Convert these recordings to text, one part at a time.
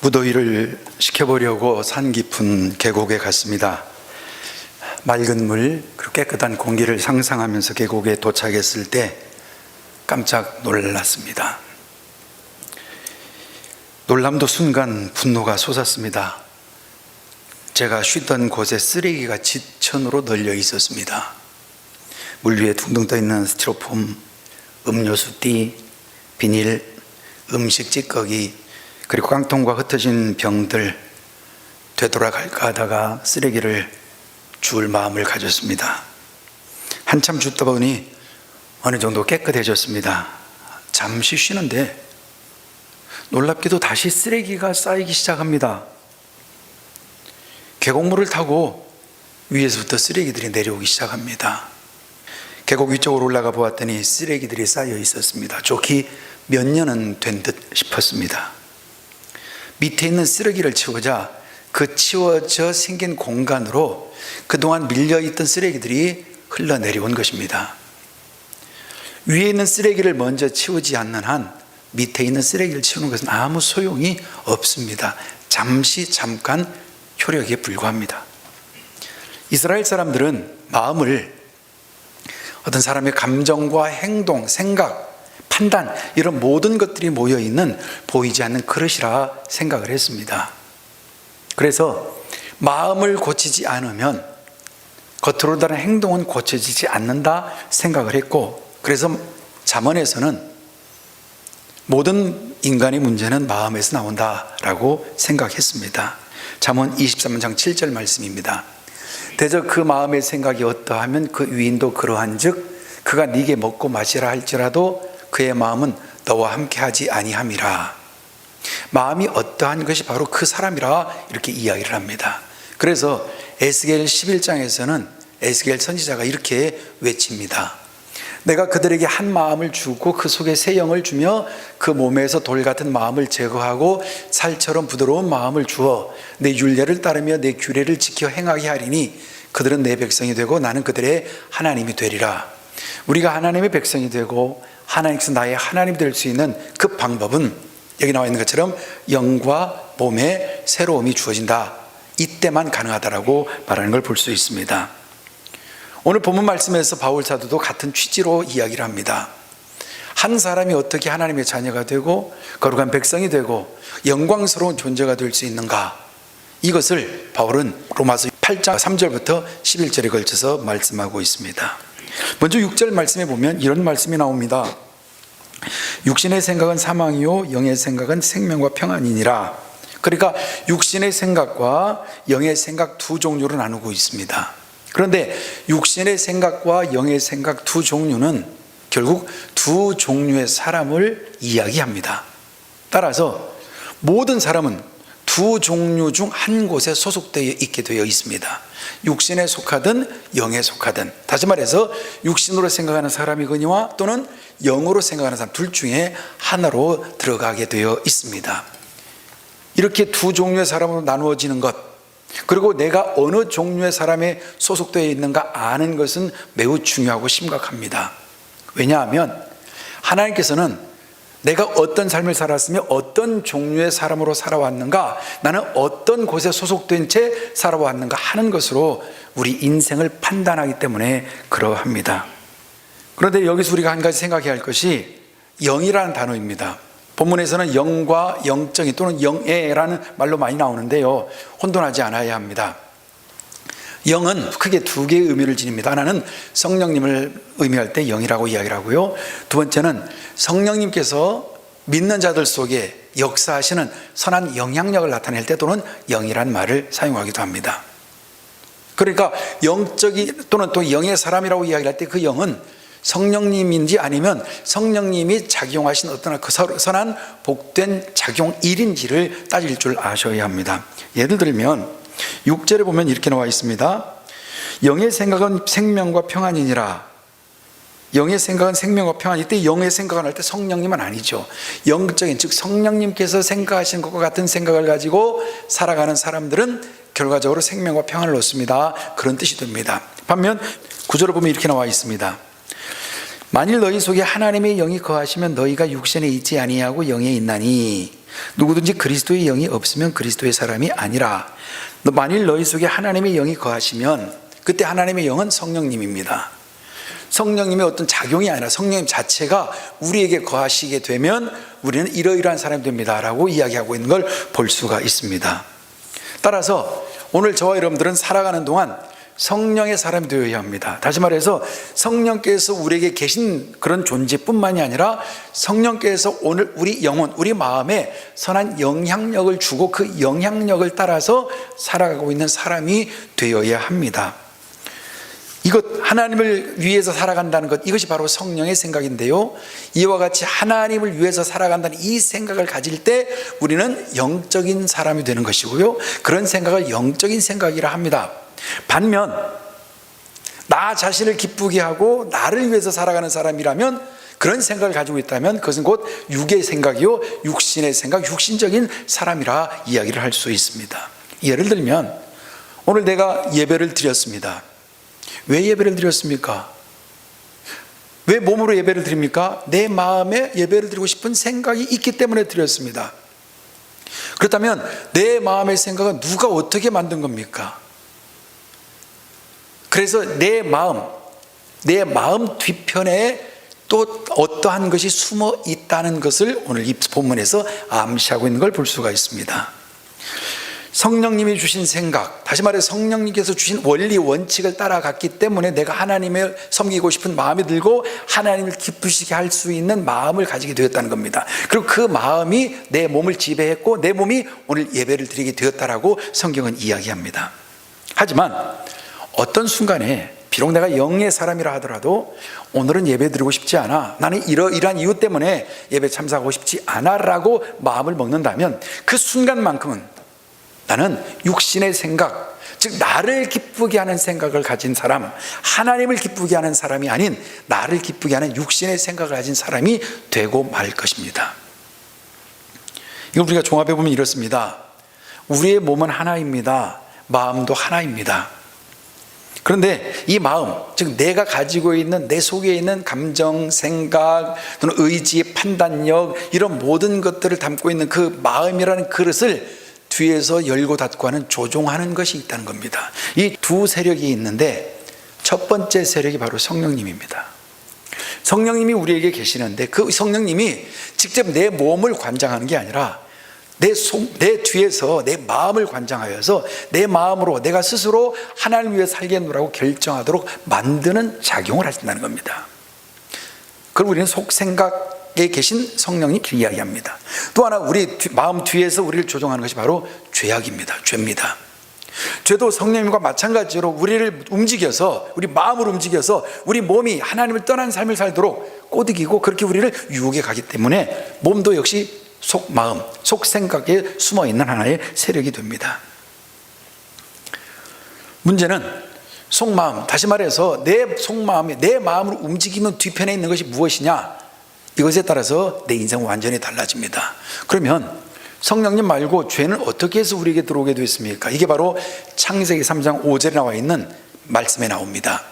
무더위를 식혀보려고 산 깊은 계곡에 갔습니다. 맑은 물, 그리고 깨끗한 공기를 상상하면서 계곡에 도착했을 때 깜짝 놀랐습니다. 놀람도 순간 분노가 솟았습니다. 제가 쉬던 곳에 쓰레기가 지천으로 널려 있었습니다. 물 위에 둥둥 떠 있는 스티로폼, 음료수 띠, 비닐, 음식 찌꺼기, 그리고 깡통과 흩어진 병들, 되돌아갈까 하다가 쓰레기를 주울 마음을 가졌습니다. 한참 줍다 보니 어느 정도 깨끗해졌습니다. 잠시 쉬는데 놀랍게도 다시 쓰레기가 쌓이기 시작합니다. 계곡물을 타고 위에서부터 쓰레기들이 내려오기 시작합니다. 계곡 위쪽으로 올라가 보았더니 쓰레기들이 쌓여 있었습니다. 좋기 몇 년은 된 듯 싶었습니다. 밑에 있는 쓰레기를 치우자 그 치워져 생긴 공간으로 그동안 밀려있던 쓰레기들이 흘러내려온 것입니다. 위에 있는 쓰레기를 먼저 치우지 않는 한 밑에 있는 쓰레기를 치우는 것은 아무 소용이 없습니다. 잠깐 효력에 불과합니다. 이스라엘 사람들은 마음을 어떤 사람의 감정과 행동, 생각, 판단, 이런 모든 것들이 모여있는 보이지 않는 그릇이라 생각을 했습니다. 그래서 마음을 고치지 않으면 겉으로 다른 행동은 고쳐지지 않는다 생각을 했고, 그래서 잠언에서는 모든 인간의 문제는 마음에서 나온다라고 생각했습니다. 잠언 23장 7절 말씀입니다. 대저 그 마음의 생각이 어떠하면 그 위인도 그러한즉 그가 네게 먹고 마시라 할지라도 그의 마음은 너와 함께하지 아니함이라. 마음이 어떠한 것이 바로 그 사람이라 이렇게 이야기를 합니다. 그래서 에스겔 11장에서는 에스겔 선지자가 이렇게 외칩니다. 내가 그들에게 한 마음을 주고 그 속에 새 영을 주며 그 몸에서 돌 같은 마음을 제거하고 살처럼 부드러운 마음을 주어 내 율례를 따르며 내 규례를 지켜 행하게 하리니 그들은 내 백성이 되고 나는 그들의 하나님이 되리라. 우리가 하나님의 백성이 되고 하나님께서 나의 하나님이 될 수 있는 그 방법은 여기 나와 있는 것처럼 영과 몸에 새로움이 주어진다. 이때만 가능하다라고 말하는 걸 볼 수 있습니다. 오늘 본문 말씀에서 바울 사도도 같은 취지로 이야기를 합니다. 한 사람이 어떻게 하나님의 자녀가 되고 거룩한 백성이 되고 영광스러운 존재가 될 수 있는가, 이것을 바울은 로마서 8장 3절부터 11절에 걸쳐서 말씀하고 있습니다. 먼저 6절 말씀에 보면 이런 말씀이 나옵니다. 육신의 생각은 사망이요 영의 생각은 생명과 평안이니라. 그러니까 육신의 생각과 영의 생각 두 종류로 나누고 있습니다. 그런데 육신의 생각과 영의 생각 두 종류는 결국 두 종류의 사람을 이야기합니다. 따라서 모든 사람은 두 종류 중 한 곳에 소속되어 있게 되어 있습니다. 육신에 속하든 영에 속하든, 다시 말해서 육신으로 생각하는 사람이거니와 또는 영으로 생각하는 사람, 둘 중에 하나로 들어가게 되어 있습니다. 이렇게 두 종류의 사람으로 나누어지는 것, 그리고 내가 어느 종류의 사람에 소속되어 있는가 아는 것은 매우 중요하고 심각합니다. 왜냐하면 하나님께서는 내가 어떤 삶을 살았으며 어떤 종류의 사람으로 살아왔는가, 나는 어떤 곳에 소속된 채 살아왔는가 하는 것으로 우리 인생을 판단하기 때문에 그러합니다. 그런데 여기서 우리가 한 가지 생각해야 할 것이 영이라는 단어입니다. 본문에서는 영과 영적인 또는 영애라는 말로 많이 나오는데요, 혼돈하지 않아야 합니다. 영은 크게 두 개의 의미를 지닙니다. 하나는 성령님을 의미할 때 영이라고 이야기를 하고요, 두 번째는 성령님께서 믿는 자들 속에 역사하시는 선한 영향력을 나타낼 때 또는 영이란 말을 사용하기도 합니다. 그러니까 영적인 또는 또 영의 사람이라고 이야기할 때 그 영은 성령님인지 아니면 성령님이 작용하신 어떤 그 선한 복된 작용일인지를 따질 줄 아셔야 합니다. 예를 들면 6절에 보면 이렇게 나와 있습니다. 영의 생각은 생명과 평안이니라. 영의 생각은 생명과 평안. 이때 영의 생각을 할 때 성령님은 아니죠. 영적인, 즉 성령님께서 생각하시는 것과 같은 생각을 가지고 살아가는 사람들은 결과적으로 생명과 평안을 얻습니다. 그런 뜻이 됩니다. 반면 9절을 보면 이렇게 나와 있습니다. 만일 너희 속에 하나님의 영이 거하시면 너희가 육신에 있지 아니하고 영에 있나니 누구든지 그리스도의 영이 없으면 그리스도의 사람이 아니라. 만일 너희 속에 하나님의 영이 거하시면, 그때 하나님의 영은 성령님입니다. 성령님의 어떤 작용이 아니라 성령님 자체가 우리에게 거하시게 되면 우리는 이러이러한 사람이 됩니다 라고 이야기하고 있는 걸 볼 수가 있습니다. 따라서 오늘 저와 여러분들은 살아가는 동안 성령의 사람이 되어야 합니다. 다시 말해서 성령께서 우리에게 계신 그런 존재뿐만이 아니라 성령께서 오늘 우리 영혼, 우리 마음에 선한 영향력을 주고 그 영향력을 따라서 살아가고 있는 사람이 되어야 합니다. 이것, 하나님을 위해서 살아간다는 것, 이것이 바로 성령의 생각인데요, 이와 같이 하나님을 위해서 살아간다는 이 생각을 가질 때 우리는 영적인 사람이 되는 것이고요, 그런 생각을 영적인 생각이라 합니다. 반면 나 자신을 기쁘게 하고 나를 위해서 살아가는 사람이라면, 그런 생각을 가지고 있다면 그것은 곧 육의 생각이요, 육신의 생각, 육신적인 사람이라 이야기를 할 수 있습니다. 예를 들면 오늘 내가 예배를 드렸습니다. 왜 예배를 드렸습니까? 왜 몸으로 예배를 드립니까? 내 마음에 예배를 드리고 싶은 생각이 있기 때문에 드렸습니다. 그렇다면 내 마음의 생각은 누가 어떻게 만든 겁니까? 그래서 내 마음 뒤편에 또 어떠한 것이 숨어 있다는 것을 오늘 이 본문에서 암시하고 있는 걸 볼 수가 있습니다. 성령님이 주신 생각, 다시 말해 성령님께서 주신 원리 원칙을 따라갔기 때문에 내가 하나님을 섬기고 싶은 마음이 들고 하나님을 기쁘시게 할 수 있는 마음을 가지게 되었다는 겁니다. 그리고 그 마음이 내 몸을 지배했고 내 몸이 오늘 예배를 드리게 되었다라고 성경은 이야기합니다. 하지만 어떤 순간에 비록 내가 영의 사람이라 하더라도 오늘은 예배 드리고 싶지 않아, 나는 이러이러한 이유 때문에 예배 참석하고 싶지 않아 라고 마음을 먹는다면 그 순간만큼은 나는 육신의 생각, 즉 나를 기쁘게 하는 생각을 가진 사람, 하나님을 기쁘게 하는 사람이 아닌 나를 기쁘게 하는 육신의 생각을 가진 사람이 되고 말 것입니다. 이걸 우리가 종합해 보면 이렇습니다. 우리의 몸은 하나입니다. 마음도 하나입니다. 그런데 이 마음, 즉 내가 가지고 있는 내 속에 있는 감정, 생각 또는 의지, 판단력, 이런 모든 것들을 담고 있는 그 마음이라는 그릇을 뒤에서 열고 닫고 하는, 조종하는 것이 있다는 겁니다. 이 두 세력이 있는데 첫 번째 세력이 바로 성령님입니다. 성령님이 우리에게 계시는데 그 성령님이 직접 내 몸을 관장하는 게 아니라 내 뒤에서 내 마음을 관장하여서 내 마음으로 내가 스스로 하나님을 위해 살겠노라고 결정하도록 만드는 작용을 하신다는 겁니다. 그럼 우리는 속생각에 계신 성령님 이야기합니다. 또 하나 우리 마음 뒤에서 우리를 조종하는 것이 바로 죄악입니다. 죄입니다. 죄도 성령님과 마찬가지로 우리를 움직여서, 우리 마음을 움직여서 우리 몸이 하나님을 떠난 삶을 살도록 꼬드기고 그렇게 우리를 유혹해 가기 때문에 몸도 역시 속마음, 속생각에 숨어있는 하나의 세력이 됩니다. 문제는 속마음, 다시 말해서 내 속마음이 내 마음으로 움직이는 뒤편에 있는 것이 무엇이냐, 이것에 따라서 내 인생은 완전히 달라집니다. 그러면 성령님 말고 죄는 어떻게 해서 우리에게 들어오게 되었습니까? 이게 바로 창세기 3장 5절에 나와 있는 말씀에 나옵니다.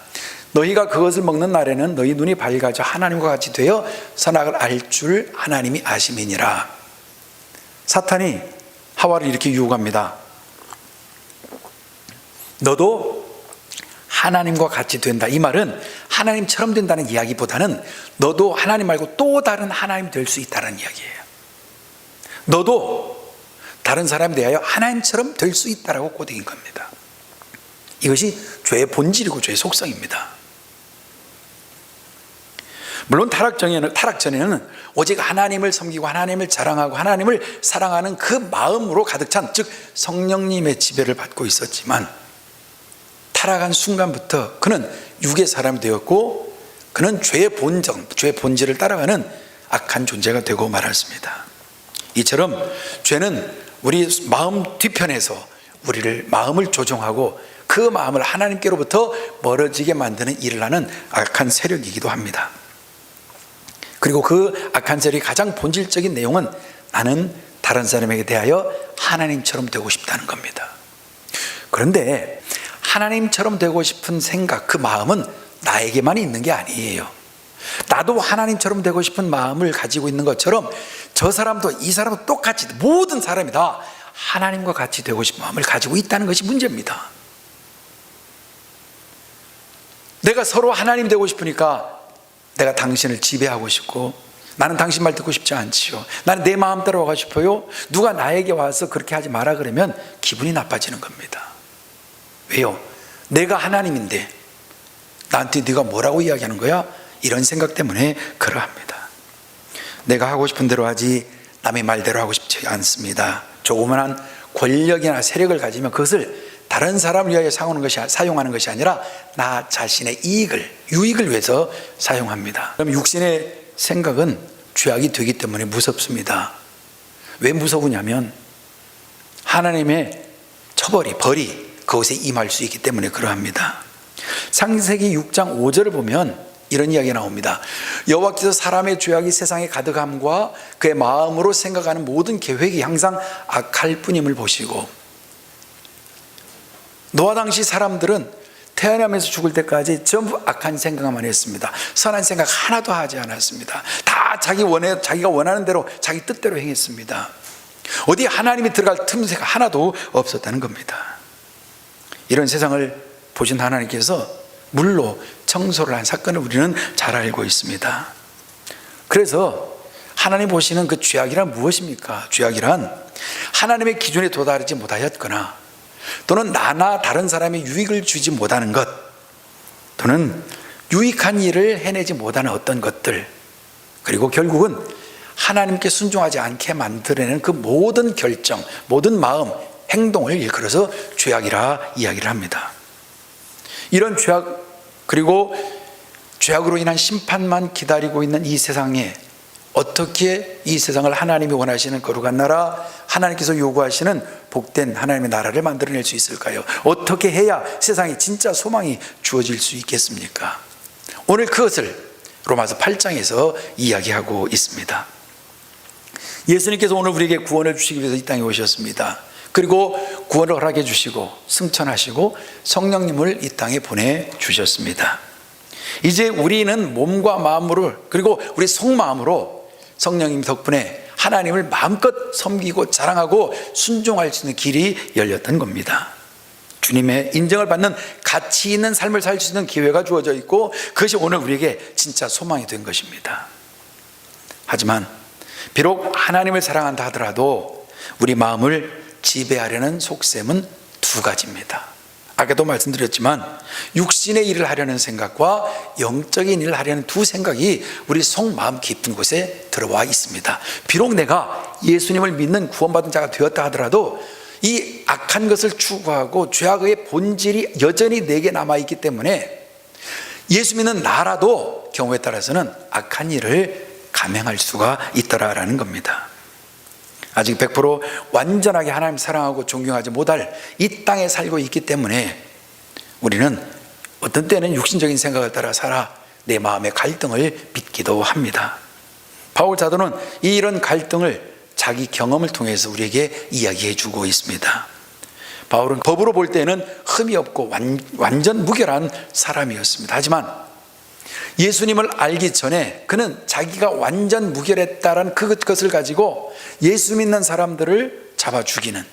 너희가 그것을 먹는 날에는 너희 눈이 밝아져 하나님과 같이 되어 선악을 알 줄 하나님이 아심이니라. 사탄이 하와를 이렇게 유혹합니다. 너도 하나님과 같이 된다. 이 말은 하나님처럼 된다는 이야기보다는 너도 하나님 말고 또 다른 하나님 될 수 있다는 이야기예요. 너도 다른 사람에 대하여 하나님처럼 될 수 있다라고 꼬드긴 겁니다. 이것이 죄의 본질이고 죄의 속성입니다. 물론 타락 전에는 오직 하나님을 섬기고 하나님을 자랑하고 하나님을 사랑하는 그 마음으로 가득 찬, 즉 성령님의 지배를 받고 있었지만 타락한 순간부터 그는 육의 사람이 되었고 그는 죄의 본성, 죄의 본질을 따라가는 악한 존재가 되고 말았습니다. 이처럼 죄는 우리 마음 뒤편에서 우리를 마음을 조종하고 그 마음을 하나님께로부터 멀어지게 만드는 일을 하는 악한 세력이기도 합니다. 그리고 그 악한 세력의 가장 본질적인 내용은 나는 다른 사람에게 대하여 하나님처럼 되고 싶다는 겁니다. 그런데 하나님처럼 되고 싶은 생각, 그 마음은 나에게만 있는 게 아니에요. 나도 하나님처럼 되고 싶은 마음을 가지고 있는 것처럼 저 사람도 이 사람도 똑같이 모든 사람이 다 하나님과 같이 되고 싶은 마음을 가지고 있다는 것이 문제입니다. 내가 서로 하나님 되고 싶으니까 내가 당신을 지배하고 싶고 나는 당신 말 듣고 싶지 않지요. 나는 내 마음 따라가고 싶어요. 누가 나에게 와서 그렇게 하지 마라 그러면 기분이 나빠지는 겁니다. 왜요? 내가 하나님인데 나한테 네가 뭐라고 이야기하는 거야? 이런 생각 때문에 그러합니다. 내가 하고 싶은 대로 하지 남의 말대로 하고 싶지 않습니다. 조그만한 권력이나 세력을 가지면 그것을 다른 사람을 위하여 사용하는 것이 아니라 나 자신의 유익을 위해서 사용합니다. 그럼 육신의 생각은 죄악이 되기 때문에 무섭습니다. 왜 무서우냐면 하나님의 벌이 그것에 임할 수 있기 때문에 그러합니다. 창세기 6장 5절을 보면 이런 이야기가 나옵니다. 여호와께서 사람의 죄악이 세상에 가득함과 그의 마음으로 생각하는 모든 계획이 항상 악할 뿐임을 보시고, 노아 당시 사람들은 태어나면서 죽을 때까지 전부 악한 생각만 했습니다. 선한 생각 하나도 하지 않았습니다. 다 자기가 원하는 대로 자기 뜻대로 행했습니다. 어디 하나님이 들어갈 틈새가 하나도 없었다는 겁니다. 이런 세상을 보신 하나님께서 물로 청소를 한 사건을 우리는 잘 알고 있습니다. 그래서 하나님 보시는 그 죄악이란 무엇입니까? 죄악이란 하나님의 기준에 도달하지 못하였거나 또는 나나 다른 사람의 유익을 주지 못하는 것, 또는 유익한 일을 해내지 못하는 어떤 것들, 그리고 결국은 하나님께 순종하지 않게 만들어내는 그 모든 결정, 모든 마음, 행동을 일컬어서 죄악이라 이야기를 합니다. 이런 죄악, 그리고 죄악으로 인한 심판만 기다리고 있는 이 세상에 어떻게 이 세상을 하나님이 원하시는 거룩한 나라, 하나님께서 요구하시는 복된 하나님의 나라를 만들어낼 수 있을까요? 어떻게 해야 세상에 진짜 소망이 주어질 수 있겠습니까? 오늘 그것을 로마서 8장에서 이야기하고 있습니다. 예수님께서 오늘 우리에게 구원을 주시기 위해서 이 땅에 오셨습니다. 그리고 구원을 허락해 주시고 승천하시고 성령님을 이 땅에 보내주셨습니다. 이제 우리는 몸과 마음으로, 그리고 우리 속마음으로 성령님 덕분에 하나님을 마음껏 섬기고 자랑하고 순종할 수 있는 길이 열렸던 겁니다. 주님의 인정을 받는 가치 있는 삶을 살 수 있는 기회가 주어져 있고, 그것이 오늘 우리에게 진짜 소망이 된 것입니다. 하지만 비록 하나님을 사랑한다 하더라도 우리 마음을 지배하려는 속셈은 두 가지입니다. 아까도 말씀드렸지만 육신의 일을 하려는 생각과 영적인 일을 하려는 두 생각이 우리 속마음 깊은 곳에 들어와 있습니다. 비록 내가 예수님을 믿는 구원받은 자가 되었다 하더라도 이 악한 것을 추구하고 죄악의 본질이 여전히 내게 남아있기 때문에 예수 믿는 나라도 경우에 따라서는 악한 일을 감행할 수가 있더라라는 겁니다. 아직 100% 완전하게 하나님 사랑하고 존경하지 못할 이 땅에 살고 있기 때문에 우리는 어떤 때는 육신적인 생각을 따라 살아 내 마음의 갈등을 빚기도 합니다. 바울 사도는 이런 갈등을 자기 경험을 통해서 우리에게 이야기해 주고 있습니다. 바울은 법으로 볼 때는 흠이 없고 완전 무결한 사람이었습니다. 하지만 예수님을 알기 전에 그는 자기가 완전 무결했다는 그것을 가지고 예수 믿는 사람들을 잡아 죽이는,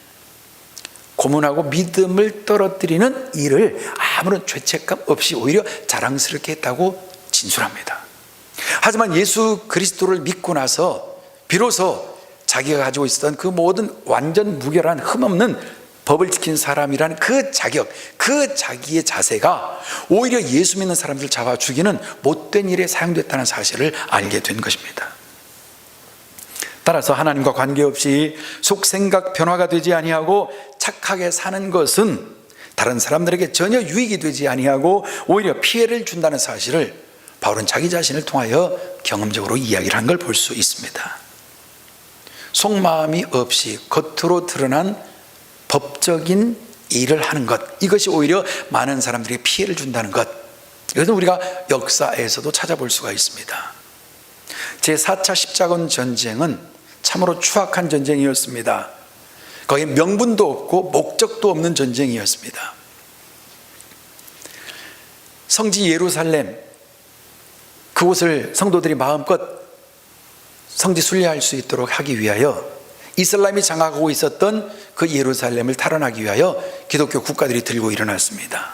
고문하고 믿음을 떨어뜨리는 일을 아무런 죄책감 없이 오히려 자랑스럽게 했다고 진술합니다. 하지만 예수 그리스도를 믿고 나서 비로소 자기가 가지고 있었던 그 모든 완전 무결한 흠없는 법을 지킨 사람이라는 그 자격, 그 자기의 자세가 오히려 예수 믿는 사람들을 잡아 죽이는 못된 일에 사용됐다는 사실을 알게 된 것입니다. 따라서 하나님과 관계없이 속생각 변화가 되지 아니하고 착하게 사는 것은 다른 사람들에게 전혀 유익이 되지 아니하고 오히려 피해를 준다는 사실을 바울은 자기 자신을 통하여 경험적으로 이야기를 한 걸 볼 수 있습니다. 속마음이 없이 겉으로 드러난 법적인 일을 하는 것, 이것이 오히려 많은 사람들에게 피해를 준다는 것, 이것은 우리가 역사에서도 찾아볼 수가 있습니다. 제4차 십자군 전쟁은 참으로 추악한 전쟁이었습니다. 거기에 명분도 없고 목적도 없는 전쟁이었습니다. 성지 예루살렘, 그 그곳을 성도들이 마음껏 성지 순례할 수 있도록 하기 위하여 이슬람이 장악하고 있었던 그 예루살렘을 탈환하기 위하여 기독교 국가들이 들고 일어났습니다.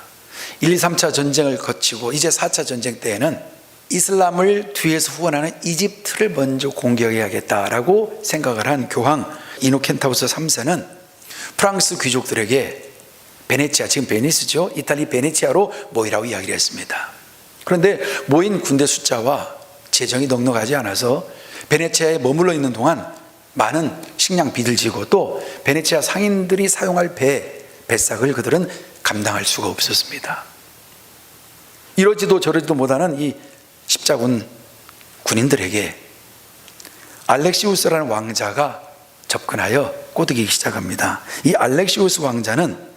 1, 2, 3차 전쟁을 거치고 이제 4차 전쟁 때에는 이슬람을 뒤에서 후원하는 이집트를 먼저 공격해야겠다라고 생각을 한 교황 이노켄타우스 3세는 프랑스 귀족들에게 베네치아, 지금 베니스죠, 이탈리 베네치아로 모이라고 이야기를 했습니다. 그런데 모인 군대 숫자와 재정이 넉넉하지 않아서 베네치아에 머물러 있는 동안 많은 식량 빚을 지고 또 베네치아 상인들이 사용할 배삭을 그들은 감당할 수가 없었습니다. 이러지도 저러지도 못하는 이 십자군 군인들에게 알렉시우스라는 왕자가 접근하여 꼬드기기 시작합니다. 이 알렉시우스 왕자는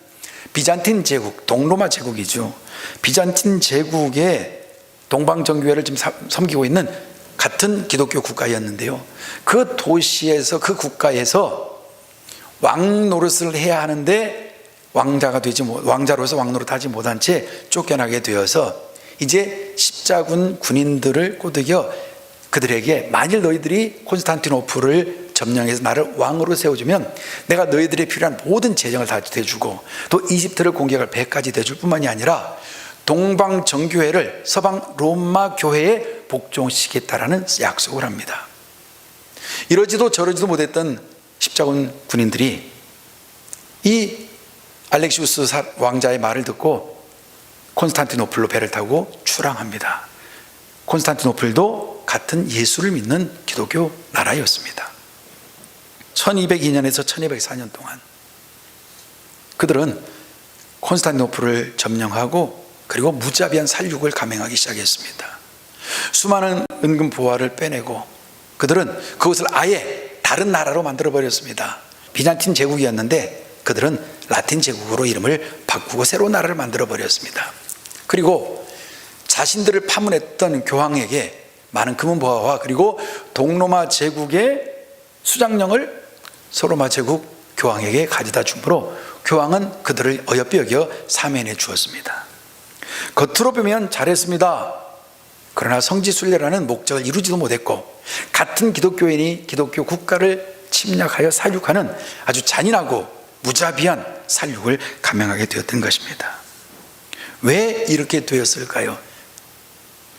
비잔틴 제국, 동로마 제국이죠. 비잔틴 제국의 동방정교회를 지금 섬기고 있는 같은 기독교 국가였는데요, 그 도시에서, 그 국가에서 왕 노릇을 해야 하는데 왕자로서 왕 노릇하지 못한 채 쫓겨나게 되어서 이제 십자군 군인들을 꼬드겨 그들에게 만일 너희들이 콘스탄티노플을 점령해서 나를 왕으로 세워주면 내가 너희들의 필요한 모든 재정을 다 대주고 또 이집트를 공격할 배까지 대줄 뿐만이 아니라 동방 정교회를 서방 로마 교회에 복종시키겠다라는 약속을 합니다. 이러지도 저러지도 못했던 십자군 군인들이 이 알렉시우스 왕자의 말을 듣고 콘스탄티노플로 배를 타고 출항합니다. 콘스탄티노플도 같은 예수를 믿는 기독교 나라였습니다. 1202년에서 1204년 동안 그들은 콘스탄티노플을 점령하고 그리고 무자비한 살육을 감행하기 시작했습니다. 수많은 은금 보화를 빼내고 그들은 그것을 아예 다른 나라로 만들어버렸습니다. 비잔틴 제국이었는데 그들은 라틴 제국으로 이름을 바꾸고 새로운 나라를 만들어버렸습니다. 그리고 자신들을 파문했던 교황에게 많은 금은보화와 그리고 동로마 제국의 수장령을 서로마 제국 교황에게 가져다 주므로 교황은 그들을 어여삐 여겨 사면해 주었습니다. 겉으로 보면 잘했습니다. 그러나 성지순례라는 목적을 이루지도 못했고 같은 기독교인이 기독교 국가를 침략하여 살육하는 아주 잔인하고 무자비한 살육을 감행하게 되었던 것입니다. 왜 이렇게 되었을까요?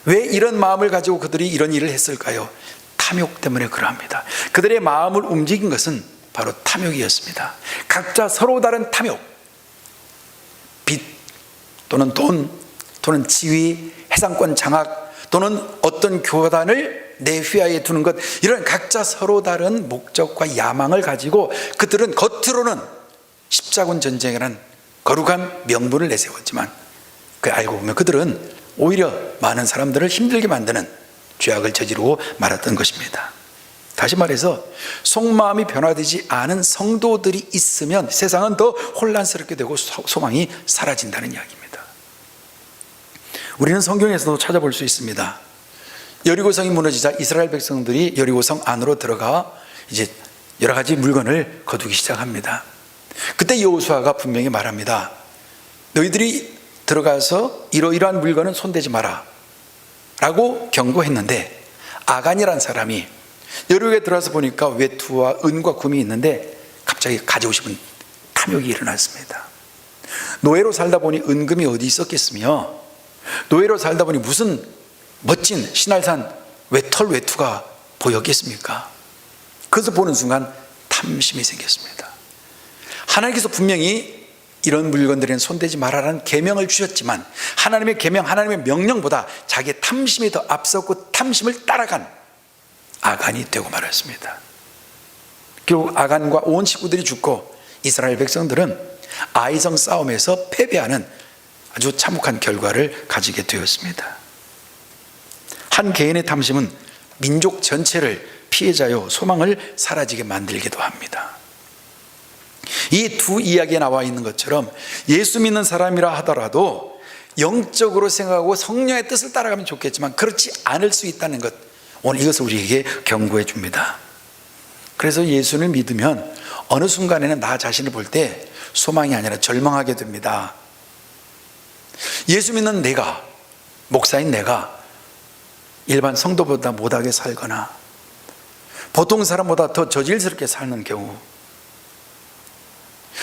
왜 이런 마음을 가지고 그들이 이런 일을 했을까요? 탐욕 때문에 그러합니다. 그들의 마음을 움직인 것은 바로 탐욕이었습니다. 각자 서로 다른 탐욕, 빚 또는 돈 또는 지위, 해상권 장악 또는 어떤 교단을 내 휘하에 두는 것, 이런 각자 서로 다른 목적과 야망을 가지고 그들은 겉으로는 십자군 전쟁이라는 거룩한 명분을 내세웠지만 그 알고 보면 그들은 오히려 많은 사람들을 힘들게 만드는 죄악을 저지르고 말았던 것입니다. 다시 말해서 속마음이 변화되지 않은 성도들이 있으면 세상은 더 혼란스럽게 되고 소망이 사라진다는 이야기입니다. 우리는 성경에서도 찾아볼 수 있습니다. 여리고성이 무너지자 이스라엘 백성들이 여리고성 안으로 들어가 이제 여러 가지 물건을 거두기 시작합니다. 그때 여호수아가 분명히 말합니다. 너희들이 들어가서 이러이러한 물건은 손대지 마라 라고 경고했는데 아간이라는 사람이 여리고에 들어와서 보니까 외투와 은과 금이 있는데 갑자기 가지고 싶은 탐욕이 일어났습니다. 노예로 살다 보니 은금이 어디 있었겠으며 노예로 살다 보니 무슨 멋진 신할산 외투가 보였겠습니까? 그것을 보는 순간 탐심이 생겼습니다. 하나님께서 분명히 이런 물건들에는 손대지 말아라는 계명을 주셨지만 하나님의 계명, 하나님의 명령보다 자기의 탐심이 더 앞섰고 탐심을 따라간 아간이 되고 말았습니다. 결국 아간과 온 식구들이 죽고 이스라엘 백성들은 아이성 싸움에서 패배하는 아주 참혹한 결과를 가지게 되었습니다. 한 개인의 탐심은 민족 전체를 피해자요 소망을 사라지게 만들기도 합니다. 이 두 이야기에 나와 있는 것처럼 예수 믿는 사람이라 하더라도 영적으로 생각하고 성령의 뜻을 따라가면 좋겠지만 그렇지 않을 수 있다는 것, 오늘 이것을 우리에게 경고해 줍니다. 그래서 예수를 믿으면 어느 순간에는 나 자신을 볼 때 소망이 아니라 절망하게 됩니다. 예수 믿는 내가, 목사인 내가 일반 성도보다 못하게 살거나 보통 사람보다 더 저질스럽게 사는 경우,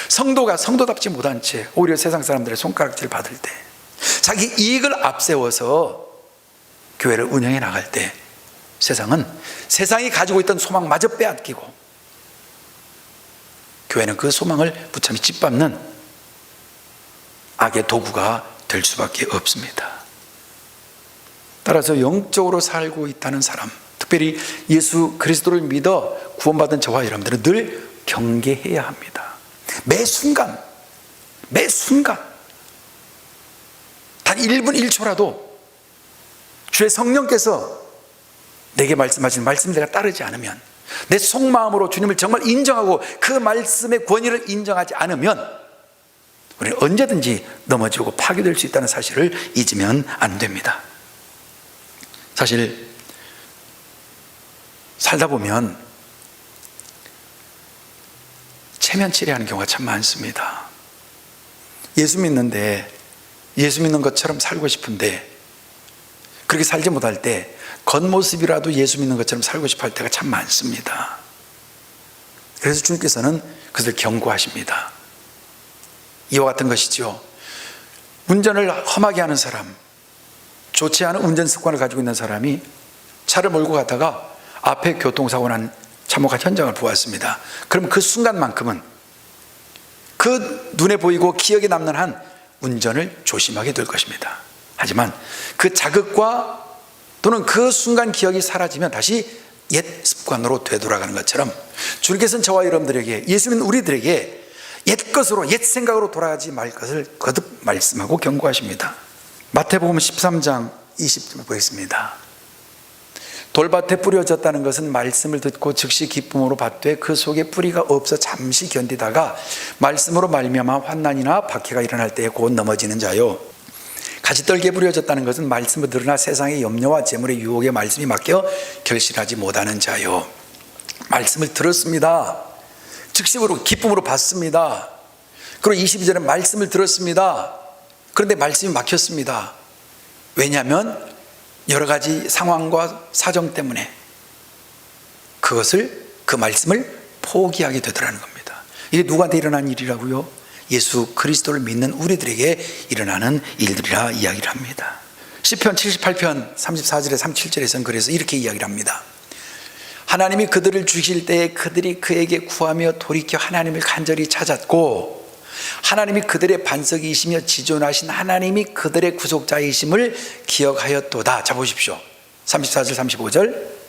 성도가 성도답지 못한 채 오히려 세상 사람들의 손가락질 받을 때, 자기 이익을 앞세워서 교회를 운영해 나갈 때 세상은 세상이 가지고 있던 소망마저 빼앗기고 교회는 그 소망을 부참히 짓밟는 악의 도구가 될 수밖에 없습니다. 따라서 영적으로 살고 있다는 사람, 특별히 예수 그리스도를 믿어 구원받은 저와 여러분들은 늘 경계해야 합니다. 매 순간 단 1분 1초라도 주의 성령께서 내게 말씀하신 말씀을 내가 따르지 않으면, 내 속마음으로 주님을 정말 인정하고 그 말씀의 권위를 인정하지 않으면 우리는 언제든지 넘어지고 파괴될 수 있다는 사실을 잊으면 안 됩니다. 사실 살다 보면 체면치레하는 경우가 참 많습니다. 예수 믿는데 예수 믿는 것처럼 살고 싶은데 그렇게 살지 못할 때 겉모습이라도 예수 믿는 것처럼 살고 싶어 할 때가 참 많습니다. 그래서 주님께서는 그것을 경고하십니다. 이와 같은 것이죠. 운전을 험하게 하는 사람, 좋지 않은 운전 습관을 가지고 있는 사람이 차를 몰고 가다가 앞에 교통사고 난 참혹한 현장을 보았습니다. 그럼 그 순간만큼은 그 눈에 보이고 기억에 남는 한 운전을 조심하게 될 것입니다. 하지만 그 자극과 또는 그 순간 기억이 사라지면 다시 옛 습관으로 되돌아가는 것처럼 주님께서는 저와 여러분들에게, 예수 믿는 우리들에게 옛 것으로, 옛 생각으로 돌아가지 말 것을 거듭 말씀하고 경고하십니다. 마태복음 13장 20절 보겠습니다. 돌밭에 뿌려졌다는 것은 말씀을 듣고 즉시 기쁨으로 받되 그 속에 뿌리가 없어 잠시 견디다가 말씀으로 말미암아 환난이나 박해가 일어날 때에 곧 넘어지는 자요. 가시떨기에 뿌려졌다는 것은 말씀을 들으나 세상의 염려와 재물의 유혹에 말씀이 맡겨 결실하지 못하는 자요. 말씀을 들었습니다. 즉시로 기쁨으로 받습니다. 그리고 22절에 말씀을 들었습니다. 그런데 말씀이 막혔습니다. 왜냐하면 여러 가지 상황과 사정 때문에 그 말씀을 포기하게 되더라는 겁니다. 이게 누구한테 일어난 일이라고요? 예수 그리스도를 믿는 우리들에게 일어나는 일들이라 이야기를 합니다. 시편 78편 34절에 37절에서는 그래서 이렇게 이야기를 합니다. 하나님이 그들을 주실 때에 그들이 그에게 구하며 돌이켜 하나님을 간절히 찾았고 하나님이 그들의 반석이시며 지존하신 하나님이 그들의 구속자이심을 기억하였도다. 자 보십시오. 34절 35절.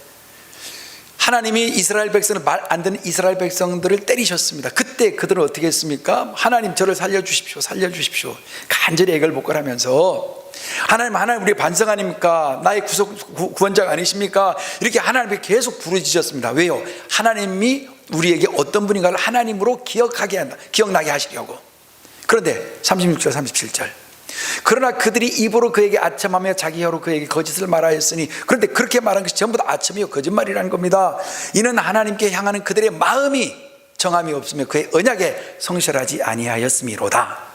하나님이 이스라엘 백성을 말 안 듣는 이스라엘 백성들을 때리셨습니다. 그때 그들은 어떻게 했습니까? 하나님 저를 살려주십시오, 살려주십시오. 간절히 애걸복걸하면서 하나님 우리의 반석 아닙니까? 나의 구원자가 아니십니까? 이렇게 하나님께 계속 부르짖었습니다. 왜요? 하나님이 우리에게 어떤 분인가를 하나님으로 기억나게 하시려고. 그런데 36절 37절. 그러나 그들이 입으로 그에게 아첨하며 자기 혀로 그에게 거짓을 말하였으니, 그런데 그렇게 말한 것이 전부 다 아첨이요 거짓말이라는 겁니다. 이는 하나님께 향하는 그들의 마음이 정함이 없으며 그의 언약에 성실하지 아니하였음이로다.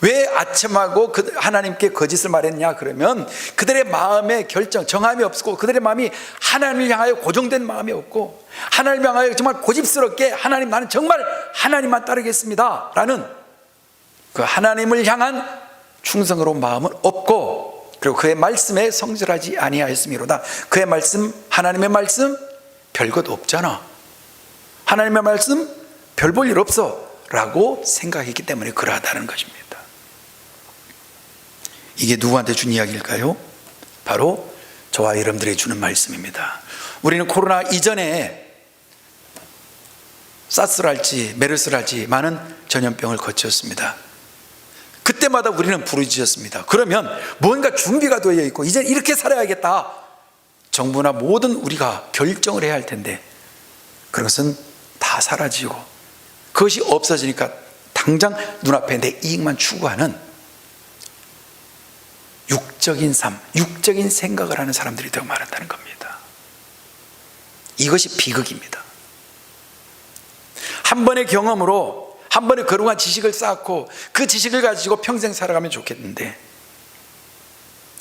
왜 아첨하고 하나님께 거짓을 말했냐 그러면 그들의 마음의 결정, 정함이 없고 그들의 마음이 하나님을 향하여 고정된 마음이 없고 하나님을 향하여 정말 고집스럽게 하나님 나는 정말 하나님만 따르겠습니다 라는 그 하나님을 향한 충성으로 마음은 없고, 그리고 그의 말씀에 성실하지 아니하였음이로다. 그의 말씀, 하나님의 말씀 별것 없잖아, 하나님의 말씀 별 볼 일 없어 라고 생각했기 때문에 그러하다는 것입니다. 이게 누구한테 준 이야기일까요? 바로 저와 여러분들에게 주는 말씀입니다. 우리는 코로나 이전에 사스랄지 메르스랄지 많은 전염병을 거쳤습니다. 그때마다 우리는 부르짖었습니다. 그러면 뭔가 준비가 되어 있고 이제 이렇게 살아야겠다, 정부나 모든 우리가 결정을 해야 할 텐데 그런 것은 다 사라지고 그것이 없어지니까 당장 눈앞에 내 이익만 추구하는 육적인 삶, 육적인 생각을 하는 사람들이 되어 말한다는 겁니다. 이것이 비극입니다. 한 번의 경험으로 한 번의 거룩한 지식을 쌓고 그 지식을 가지고 평생 살아가면 좋겠는데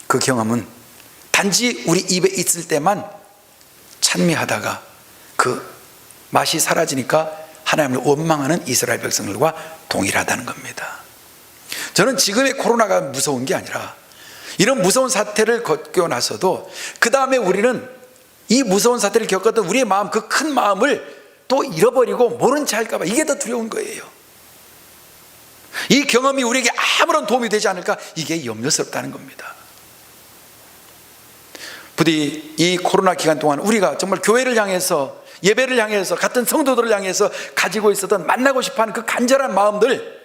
그 경험은 단지 우리 입에 있을 때만 찬미하다가 그 맛이 사라지니까 하나님을 원망하는 이스라엘 백성들과 동일하다는 겁니다. 저는 지금의 코로나가 무서운 게 아니라 이런 무서운 사태를 겪고 나서도 그 다음에 우리는 이 무서운 사태를 겪었던 우리의 마음, 그 큰 마음을 또 잃어버리고 모른 채 할까 봐 이게 더 두려운 거예요. 이 경험이 우리에게 아무런 도움이 되지 않을까, 이게 염려스럽다는 겁니다. 부디 이 코로나 기간 동안 우리가 정말 교회를 향해서, 예배를 향해서, 같은 성도들을 향해서 가지고 있었던, 만나고 싶어하는 그 간절한 마음들,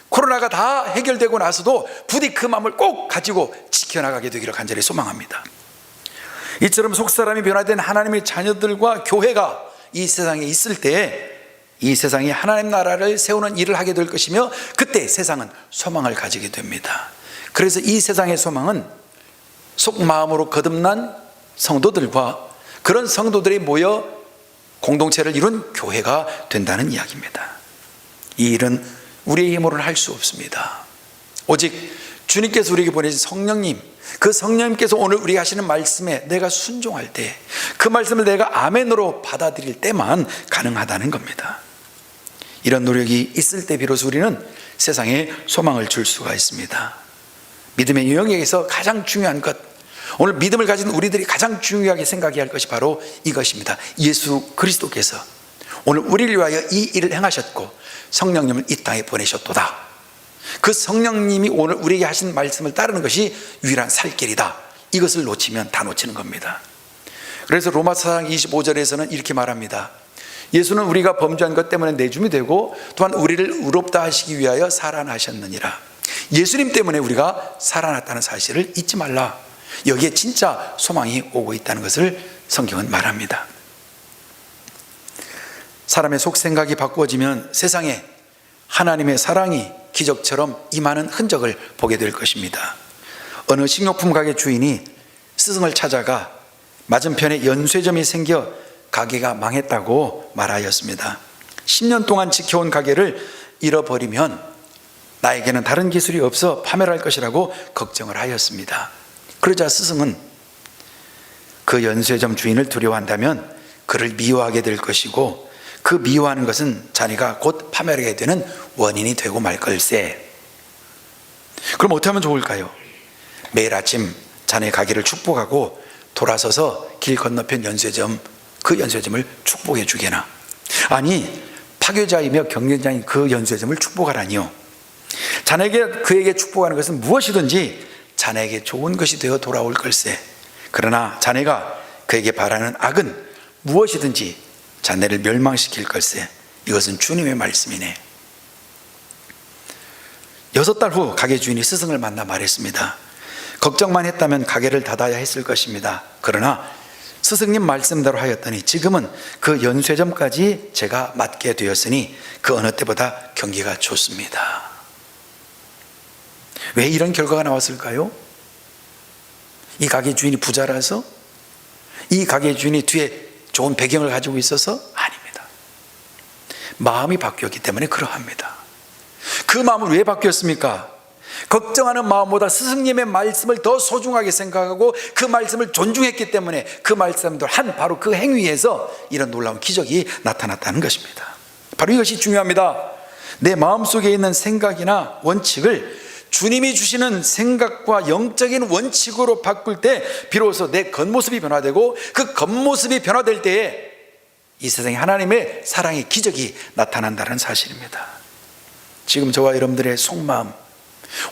코로나가 다 해결되고 나서도 부디 그 마음을 꼭 가지고 지켜나가게 되기를 간절히 소망합니다. 이처럼 속사람이 변화된 하나님의 자녀들과 교회가 이 세상에 있을 때 이 세상이 하나님 나라를 세우는 일을 하게 될 것이며, 그때 세상은 소망을 가지게 됩니다. 그래서 이 세상의 소망은 속마음으로 거듭난 성도들과 그런 성도들이 모여 공동체를 이룬 교회가 된다는 이야기입니다. 이 일은 우리의 힘으로는 할 수 없습니다. 오직 주님께서 우리에게 보내신 성령님, 그 성령님께서 오늘 우리가 하시는 말씀에 내가 순종할 때, 그 말씀을 내가 아멘으로 받아들일 때만 가능하다는 겁니다. 이런 노력이 있을 때 비로소 우리는 세상에 소망을 줄 수가 있습니다. 믿음의 영역에서 가장 중요한 것, 오늘 믿음을 가진 우리들이 가장 중요하게 생각해야 할 것이 바로 이것입니다. 예수 그리스도께서 오늘 우리를 위하여 이 일을 행하셨고 성령님을 이 땅에 보내셨도다. 그 성령님이 오늘 우리에게 하신 말씀을 따르는 것이 유일한 살 길이다. 이것을 놓치면 다 놓치는 겁니다. 그래서 로마서 4장 25절에서는 이렇게 말합니다. 예수는 우리가 범죄한 것 때문에 내줌이 되고 또한 우리를 의롭다 하시기 위하여 살아나셨느니라. 예수님 때문에 우리가 살아났다는 사실을 잊지 말라. 여기에 진짜 소망이 오고 있다는 것을 성경은 말합니다. 사람의 속생각이 바꾸어지면 세상에 하나님의 사랑이 기적처럼 임하는 흔적을 보게 될 것입니다. 어느 식료품 가게 주인이 스승을 찾아가 맞은편에 연쇄점이 생겨 가게가 망했다고 말하였습니다. 10년 동안 지켜온 가게를 잃어버리면 나에게는 다른 기술이 없어 파멸할 것이라고 걱정을 하였습니다. 그러자 스승은 그 연쇄점 주인을 두려워한다면 그를 미워하게 될 것이고, 그 미워하는 것은 자네가 곧 파멸하게 되는 원인이 되고 말 걸세. 그럼 어떻게 하면 좋을까요? 매일 아침 자네 가게를 축복하고 돌아서서 길 건너편 연쇄점, 그 연쇄점을 축복해 주게나. 아니, 파괴자이며 경쟁자인 그 연쇄점을 축복하라니요. 자네에게 그에게 축복하는 것은 무엇이든지 자네에게 좋은 것이 되어 돌아올 걸세. 그러나 자네가 그에게 바라는 악은 무엇이든지 자네를 멸망시킬 걸세. 이것은 주님의 말씀이네. 6달 후 가게 주인이 스승을 만나 말했습니다. 걱정만 했다면 가게를 닫아야 했을 것입니다. 그러나 스승님 말씀대로 하였더니 지금은 그 연쇄점까지 제가 맡게 되었으니 그 어느 때보다 경기가 좋습니다. 왜 이런 결과가 나왔을까요? 이 가게 주인이 부자라서? 이 가게 주인이 뒤에 좋은 배경을 가지고 있어서? 아닙니다. 마음이 바뀌었기 때문에 그러합니다. 그 마음은 왜 바뀌었습니까? 걱정하는 마음보다 스승님의 말씀을 더 소중하게 생각하고 그 말씀을 존중했기 때문에 그 말씀들 한 바로 그 행위에서 이런 놀라운 기적이 나타났다는 것입니다. 바로 이것이 중요합니다. 내 마음속에 있는 생각이나 원칙을 주님이 주시는 생각과 영적인 원칙으로 바꿀 때 비로소 내 겉모습이 변화되고, 그 겉모습이 변화될 때에 이 세상에 하나님의 사랑의 기적이 나타난다는 사실입니다. 지금 저와 여러분들의 속마음,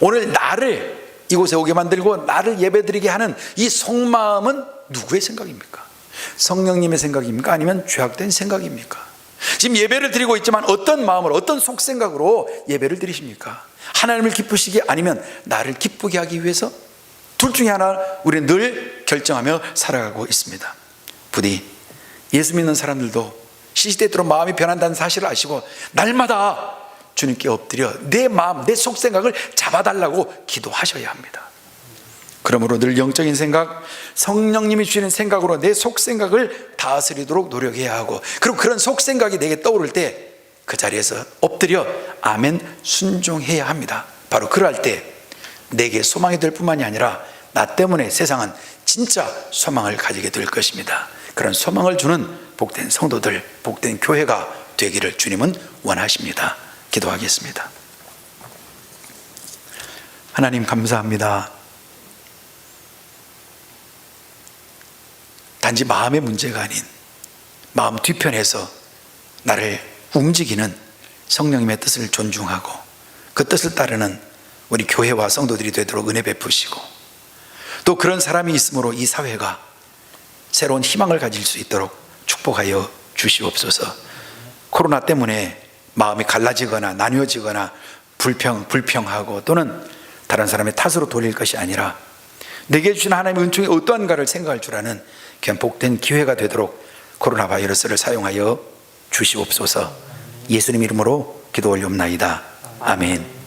오늘 나를 이곳에 오게 만들고 나를 예배드리게 하는 이 속마음은 누구의 생각입니까? 성령님의 생각입니까? 아니면 죄악된 생각입니까? 지금 예배를 드리고 있지만 어떤 마음으로, 어떤 속생각으로 예배를 드리십니까? 하나님을 기쁘시게, 아니면 나를 기쁘게 하기 위해서? 둘 중에 하나 우리는 늘 결정하며 살아가고 있습니다. 부디 예수 믿는 사람들도 시시때때로 마음이 변한다는 사실을 아시고 날마다 주님께 엎드려 내 마음, 내 속생각을 잡아달라고 기도하셔야 합니다. 그러므로 늘 영적인 생각, 성령님이 주시는 생각으로 내 속생각을 다스리도록 노력해야 하고, 그리고 그런 속생각이 내게 떠오를 때 그 자리에서 엎드려 아멘 순종해야 합니다. 바로 그럴 때 내게 소망이 될 뿐만이 아니라 나 때문에 세상은 진짜 소망을 가지게 될 것입니다. 그런 소망을 주는 복된 성도들, 복된 교회가 되기를 주님은 원하십니다. 기도하겠습니다. 하나님 감사합니다. 단지 마음의 문제가 아닌 마음 뒤편에서 나를 움직이는 성령님의 뜻을 존중하고 그 뜻을 따르는 우리 교회와 성도들이 되도록 은혜 베푸시고, 또 그런 사람이 있으므로 이 사회가 새로운 희망을 가질 수 있도록 축복하여 주시옵소서. 코로나 때문에 마음이 갈라지거나 나뉘어지거나 불평하고 또는 다른 사람의 탓으로 돌릴 것이 아니라 내게 주신 하나님의 은총이 어떠한가를 생각할 줄 아는 그냥 복된 기회가 되도록 코로나 바이러스를 사용하여 주시옵소서. 예수님 이름으로 기도 올리옵나이다. 아멘.